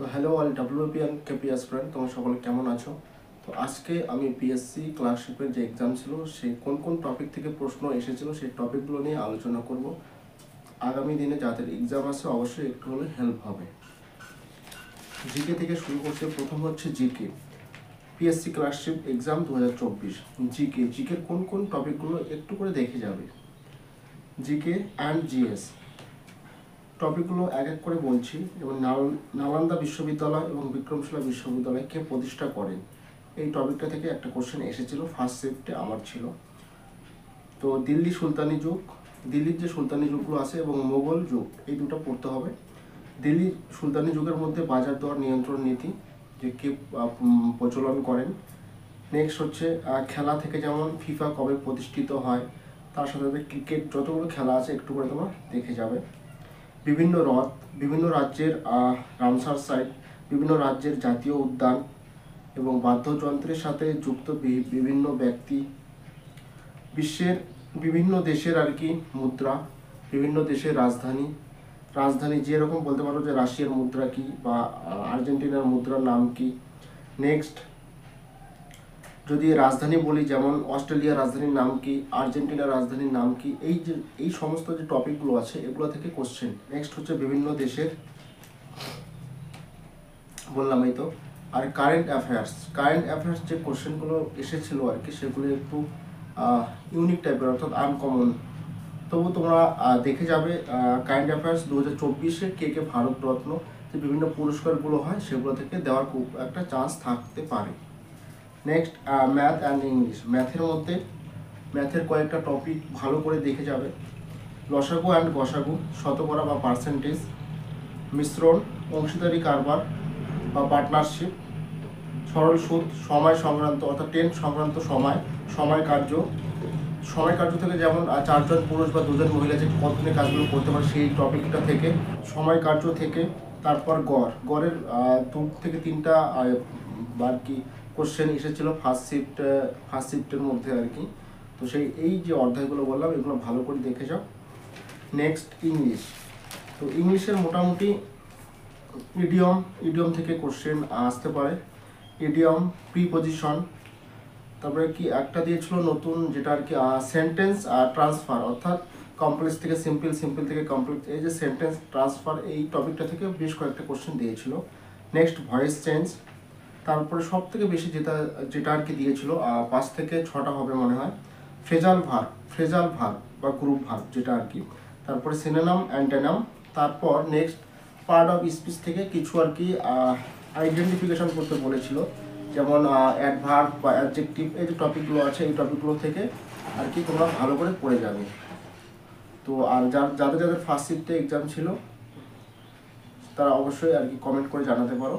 তো hello all WP and KP aspirant, তোমরা সকলে কেমন আছো? তো আজকে আমি পিএসসি ক্লার্কশিপের যে এক্সাম ছিল সেই কোন কোন টপিক থেকে প্রশ্ন এসেছিল সেই টপিকগুলো নিয়ে আলোচনা করব। আগামী দিনে যাদের এক্সাম আছে অবশ্যই একটু হলে হেল্প হবে। জিকে থেকে শুরু করতে প্রথম হচ্ছে জিকে, পিএসসি ক্লার্কশিপ এক্সাম 2024। জিকের কোন কোন টপিকগুলো একটু করে দেখে যাবে। জিকে অ্যান্ড জিএস টপিকগুলো এক এক করে বলছি। এবং নালন্দা বিশ্ববিদ্যালয় এবং বিক্রমশিলা বিশ্ববিদ্যালয় কে প্রতিষ্ঠা করেন, এই টপিকটা থেকে একটা কোশ্চেন এসেছিল, ফার্স্ট শিফটে আমার ছিল। তো দিল্লি সুলতানি যুগ, দিল্লির যে সুলতানি যুগগুলো আছে এবং মোগল যুগ, এই দুটো পড়তে হবে। দিল্লি সুলতানি যুগের মধ্যে বাজার দর নিয়ন্ত্রণ নীতি যে কে প্রচলন করেন। নেক্সট হচ্ছে খেলা থেকে যেমন ফিফা কবে প্রতিষ্ঠিত হয়, তার সাথে সাথে ক্রিকেট যতগুলো খেলা আছে একটু করে তোমরা দেখে যাবে। বিভিন্ন হ্রদ, বিভিন্ন রাজ্যের রামসার সাইট, বিভিন্ন রাজ্যের জাতীয় উদ্যান এবং বাদ্যযন্ত্রের সাথে যুক্ত বিভিন্ন ব্যক্তি, বিশ্বের বিভিন্ন দেশের মুদ্রা, বিভিন্ন দেশের রাজধানী যেরকম বলতে পারো যে রাশিয়ার মুদ্রা কি বা আর্জেন্টিনার মুদ্রার নাম কি। নেক্সট যদি রাজধানী বলি, যেমন অস্ট্রেলিয়ার রাজধানীর নাম কি, আর্জেন্টিনার রাজধানীর নাম কি, এই সমস্ত যে টপিকগুলো আছে এগুলো থেকে কোশ্চেন। নেক্সট হচ্ছে বিভিন্ন দেশের, বললাম এই তো। আর কারেন্ট অ্যাফেয়ার্স যে কোশ্চেনগুলো এসেছিল সেগুলো একটু ইউনিক টাইপের, অর্থাৎ আনকমন। তবু তোমরা দেখে যাবে কারেন্ট অ্যাফেয়ার্স 2024-এ কে ভারতরত্ন যে বিভিন্ন পুরস্কারগুলো হয় সেগুলো থেকে দেওয়ার খুব একটা চান্স থাকতে পারে। নেক্সট ম্যাথ অ্যান্ড ইংলিশ, ম্যাথের কয়েকটা টপিক ভালো করে দেখে যাবে। লসাগু অ্যান্ড গসাগু, শতকরা বা পার্সেন্টেজ, মিশ্রণ, অংশীদারি কারবার বা পার্টনারশিপ, সরল সুদ, সময় সংক্রান্ত অর্থাৎ টেন্স সংক্রান্ত সময় কার্য থেকে যেমন 4 জন পুরুষ বা 2 জন মহিলা যে কতদিনে কাজগুলো করতে পারে সেই টপিকটা থেকে, সময় কার্য থেকে। তারপর গড়ের 2 থেকে 3টা কোশ্চেন এসেছিল ফার্স্ট শিফটের মধ্যে তো এই যে অধ্যায়গুলো বললাম এগুলো ভালো করে দেখে যাও। নেক্সট ইংলিশ, তো ইংলিশের মোটামুটি ইডিয়ম থেকে কোশ্চেন আসতে পারে। ইডিয়ম, প্রিপজিশন, তারপরে একটা দিয়েছিল নতুন যেটা সেন্টেন্স ট্রান্সফার, অর্থাৎ কমপ্লেক্স থেকে সিম্পল থেকে কমপ্লেক্স, এই যে সেন্টেন্স ট্রান্সফার এই টপিকটা থেকে বেশ কয়েকটা কোশ্চেন দিয়েছিল। নেক্সট ভয়েস চেঞ্জ, তারপরে সব থেকে বেশি যেটা দিয়েছিল 5 থেকে 6টা হবে মনে হয়, ফ্রেজাল ভার্ব বা গ্রুপ ভার্ব যেটা তারপরে সিনোনিম অ্যান্টোনিম। তারপর নেক্সট পার্ট অফ স্পিচ থেকে কিছু আইডেন্টিফিকেশন করতে বলেছিল, যেমন অ্যাডভার্ব বা অ্যাডজেক্টিভ, এই যে টপিকগুলো আছে এই টপিকগুলো থেকে তোমরা ভালো করে পড়ে যাবে। তো আর যাদের ফার্স্ট শিফটে এক্সাম ছিল তারা অবশ্যই কমেন্ট করে জানাতে পারো।